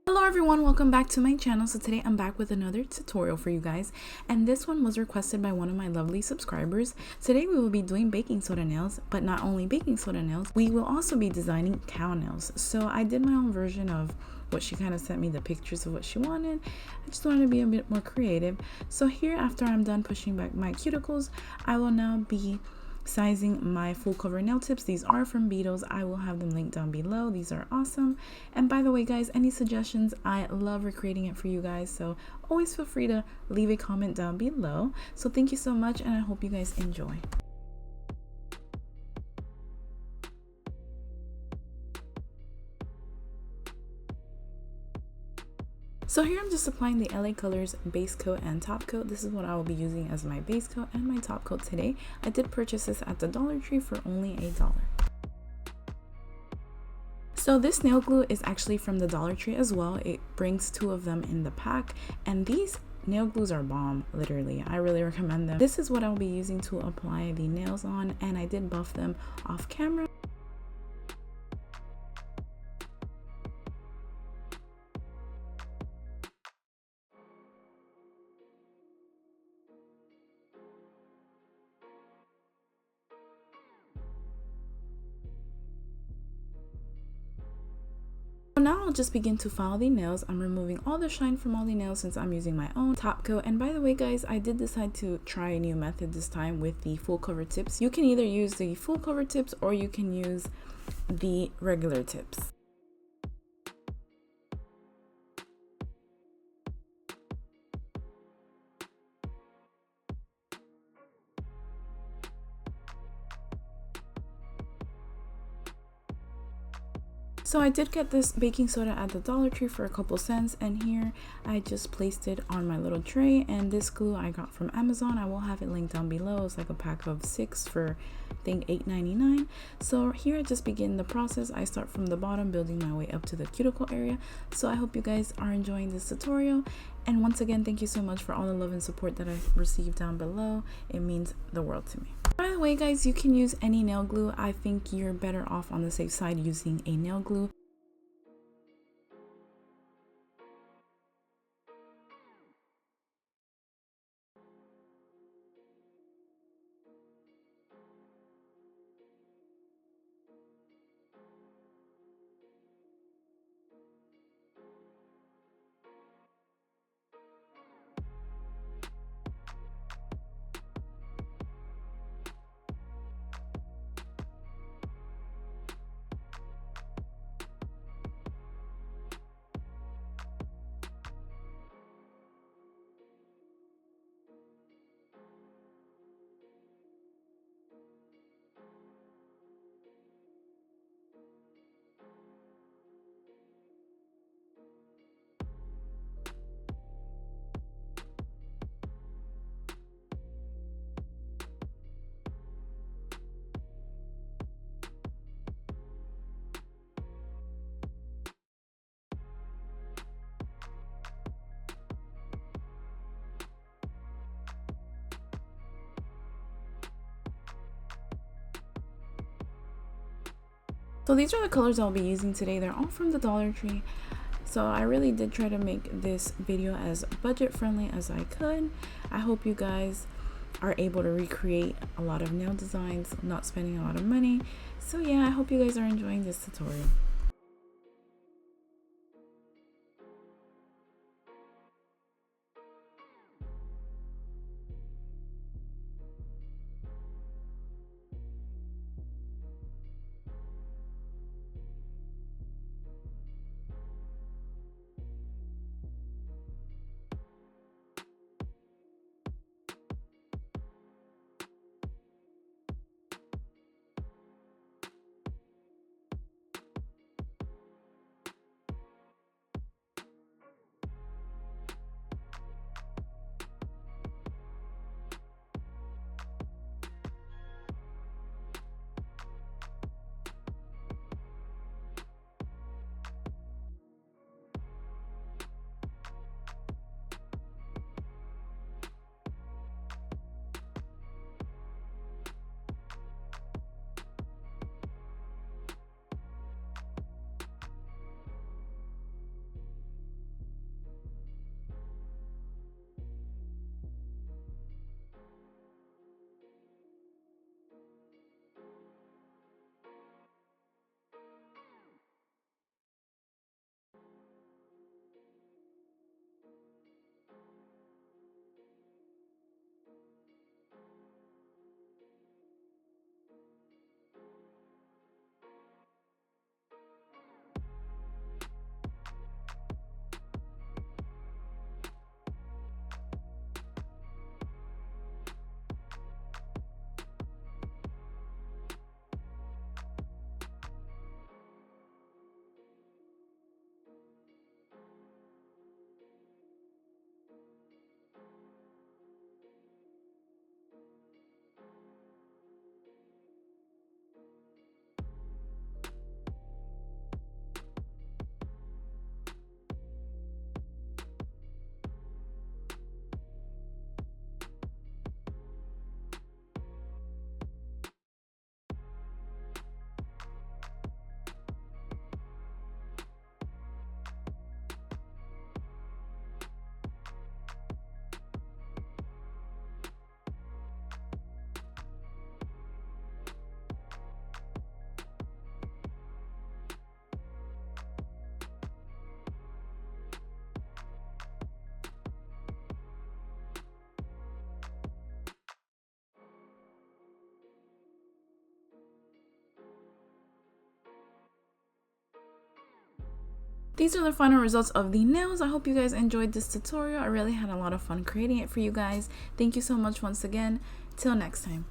Hello everyone, welcome back to my channel. So today I'm back with another tutorial for you guys, and this one was requested by one of my lovely subscribers. Today we will be doing baking soda nails, but not only baking soda nails, we will also be designing cow nails. So I did my own version of what she kind of sent me, the pictures of what she wanted. I just wanted to be a bit more creative. So here, after I'm done pushing back my cuticles, I will now be sizing my full cover nail tips. These are from Beetles. I will have them linked down below. These are awesome. And by the way guys, any suggestions, I love recreating it for you guys, so always feel free to leave a comment down below. So thank you so much, and I hope you guys enjoy. So here I'm just applying the LA Colors base coat and top coat. This is what I will be using as my base coat and my top coat today. I did purchase this at the Dollar Tree for only $1. So this nail glue is actually from the Dollar Tree as well. It brings 2 of them in the pack, and these nail glues are bomb, literally. I really recommend them. This is what I'll be using to apply the nails on, and I did buff them off camera. Now I'll just begin to file the nails. I'm removing all the shine from all the nails since I'm using my own top coat. And by the way guys, I did decide to try a new method this time with the full cover tips. You can either use the full cover tips or you can use the regular tips. So I did get this baking soda at the Dollar Tree for a couple cents, and here I just placed it on my little tray. And this glue I got from Amazon. I will have it linked down below. It's like a pack of 6 for I think $8.99. So here I just begin the process. I start from the bottom, building my way up to the cuticle area. So I hope you guys are enjoying this tutorial. And once again, thank you so much for all the love and support that I've received down below. It means the world to me. By the way guys, you can use any nail glue. I think you're better off on the safe side using a nail glue. So these are the colors I'll be using today. They're all from the Dollar Tree. So I really did try to make this video as budget friendly as I could. I hope you guys are able to recreate a lot of nail designs, not spending a lot of money. So yeah, I hope you guys are enjoying this tutorial. These are the final results of the nails. I hope you guys enjoyed this tutorial. I really had a lot of fun creating it for you guys. Thank you so much once again. Till next time.